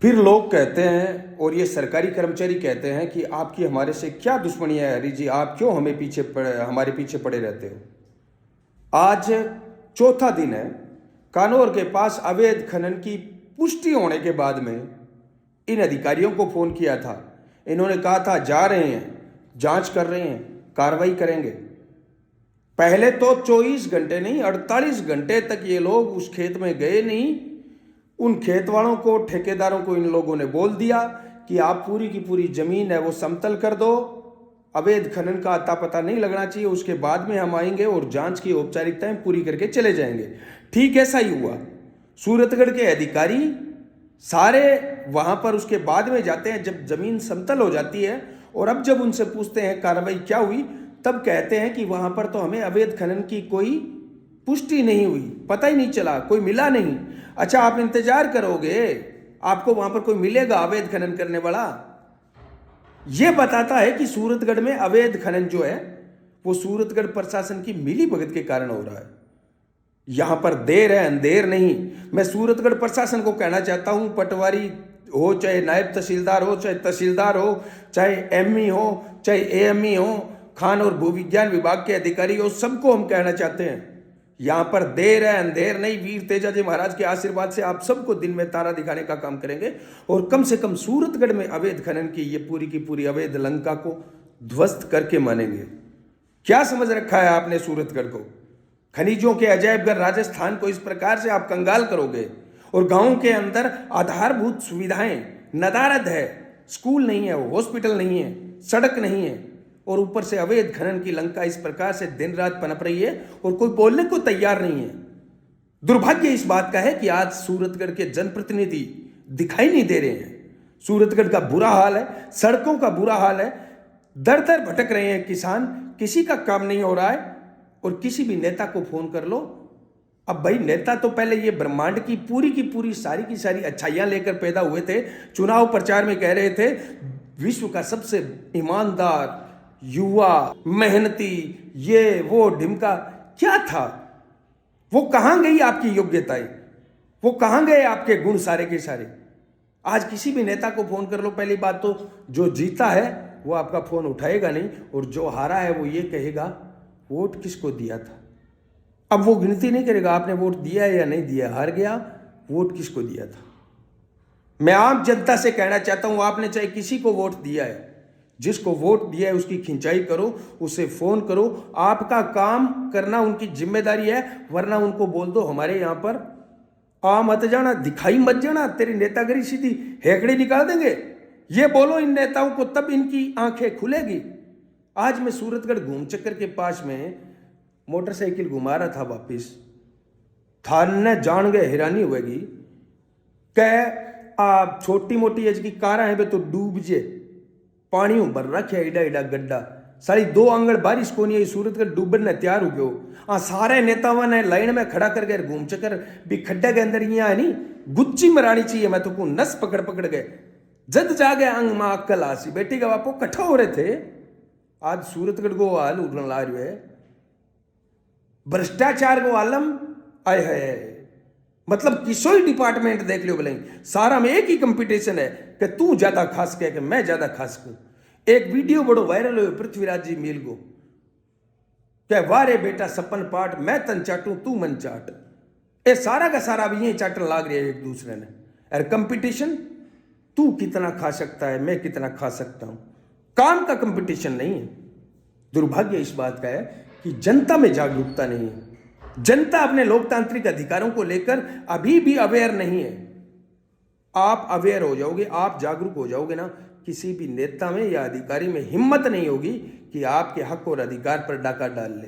फिर लोग कहते हैं और ये सरकारी कर्मचारी कहते हैं कि आपकी हमारे से क्या दुश्मनी है हरी जी, आप क्यों हमारे पीछे पड़े रहते हो। आज चौथा दिन है, कानौर के पास अवैध खनन की पुष्टि होने के बाद में इन अधिकारियों को फोन किया था। इन्होंने कहा था जा रहे हैं, जांच कर रहे हैं, कार्रवाई करेंगे। पहले तो 24 घंटे नहीं 48 घंटे तक ये लोग उस खेत में गए नहीं। उन खेत वालों को, ठेकेदारों को इन लोगों ने बोल दिया कि आप पूरी की पूरी जमीन है वो समतल कर दो, अवैध खनन का अता पता नहीं लगना चाहिए, उसके बाद में हम आएंगे और जांच की औपचारिकताएं पूरी करके चले जाएंगे। ठीक ऐसा ही हुआ। सूरतगढ़ के अधिकारी सारे वहां पर उसके बाद में जाते हैं जब जमीन समतल हो जाती है, और अब जब उनसे पूछते हैं कार्रवाई क्या हुई, तब कहते हैं कि वहां पर तो हमें अवैध खनन की कोई पुष्टि नहीं हुई, पता ही नहीं चला, कोई मिला नहीं। अच्छा, आप इंतजार करोगे, आपको वहां पर कोई मिलेगा अवैध खनन करने वाला? यह बताता है कि सूरतगढ़ में अवैध खनन जो है वो सूरतगढ़ प्रशासन की मिली भगत के कारण हो रहा है। यहां पर देर है अंधेर नहीं। मैं सूरतगढ़ प्रशासन को कहना चाहता हूं, पटवारी हो, चाहे नायब तहसीलदार हो, चाहे तहसीलदार हो, चाहे एमई हो, चाहे एएमई हो, खान और भूविज्ञान विभाग के अधिकारी हो, सबको हम कहना चाहते हैं यहां पर देर है अंधेर नहीं। वीर तेजाजी महाराज के आशीर्वाद से आप सबको दिन में तारा दिखाने का काम करेंगे और कम से कम सूरतगढ़ में अवैध खनन की ये पूरी की पूरी अवैध लंका को ध्वस्त करके मानेंगे। क्या समझ रखा है आपने सूरतगढ़ को? खनिजों के अजायबघर राजस्थान को इस प्रकार से आप कंगाल करोगे, और गांवों के अंदर आधारभूत सुविधाएं नदारद है, स्कूल नहीं है, हॉस्पिटल नहीं है, सड़क नहीं है, और ऊपर से अवैध खनन की लंका इस प्रकार से दिन रात पनप रही है और कोई बोलने को तैयार नहीं है। दुर्भाग्य इस बात का है कि आज सूरतगढ़ के जनप्रतिनिधि दिखाई नहीं दे रहे हैं। सूरतगढ़ का बुरा हाल है, सड़कों का बुरा हाल है, दर दर भटक रहे हैं किसान, किसी का काम नहीं हो रहा है। और किसी भी नेता को फोन कर लो, अब भाई नेता तो पहले ये ब्रह्मांड की पूरी सारी की सारी अच्छाइयां लेकर पैदा हुए थे। चुनाव प्रचार में कह रहे थे विश्व का सबसे ईमानदार, युवा, मेहनती, ये वो ढिमका। क्या था वो? कहां गई आपकी योग्यताएं? वो कहां गए आपके गुण सारे के सारे? आज किसी भी नेता को फोन कर लो, पहली बात तो जो जीता है वो आपका फोन उठाएगा नहीं, और जो हारा है वो ये कहेगा वोट किसको दिया था। अब वो गिनती नहीं करेगा आपने वोट दिया है या नहीं दिया, हार गया, वोट किसको दिया था। मैं आम जनता से कहना चाहता हूं, आपने चाहे किसी को वोट दिया है, जिसको वोट दिया है उसकी खिंचाई करो, उसे फोन करो। आपका काम करना उनकी जिम्मेदारी है, वरना उनको बोल दो हमारे यहां पर आ मत जाना, दिखाई मत जाना, तेरी नेतागिरी सीधी हेकड़ी निकाल देंगे। ये बोलो इन नेताओं को, तब इनकी आंखें खुलेगी। आज मैं सूरतगढ़ घूम चक्कर के पास में मोटरसाइकिल घुमा रहा था वापिस, थान ने जान गए हैरानी होगी, कह आप छोटी मोटी एज की कारा है बे तो डूब जे, पानी भर रखे एडा एडा गड्ढा, सारी 2 आंगड़ बारिश को नहीं आई, सूरतगढ़ डूबन ने तैयार हो गयो। सारे नेताओं ने लाइन में खड़ा कर गए घूम चक्कर भी, खड्डे के अंदर यहाँ है नहीं गुच्ची मरानी चाहिए, मैं तो नस पकड़ पकड़ गए, जद जा गए अंग मां अक्कल आसी, बेटी का बापो कट्ठा हो रहे थे। आज सूरतगढ़ को हाल उड़न ला रही है, भ्रष्टाचार को आलम आए है। मतलब किसोई डिपार्टमेंट देख लो बोले, सारा में एक ही कंपटीशन है कि तू ज्यादा खास कह के मैं ज्यादा खास कहूं। एक वीडियो बड़ो वायरल हो पृथ्वीराज जी मील को, क्या वारे बेटा सपन पाट, मैं तन चाटू तू मन चाट। ये सारा का सारा भी यही चाटन लाग रहे हैं एक दूसरे ने। अरे कंपटीशन, तू कितना खा सकता है, मैं कितना खा सकता हूं, काम का कंपटीशन नहीं है। दुर्भाग्य इस बात का है कि जनता में जागरूकता नहीं है। जनता अपने लोकतांत्रिक अधिकारों को लेकर अभी भी अवेयर नहीं है। आप अवेयर हो जाओगे, आप जागरूक हो जाओगे ना, किसी भी नेता में या अधिकारी में हिम्मत नहीं होगी कि आपके हक और अधिकार पर डाका डाल ले।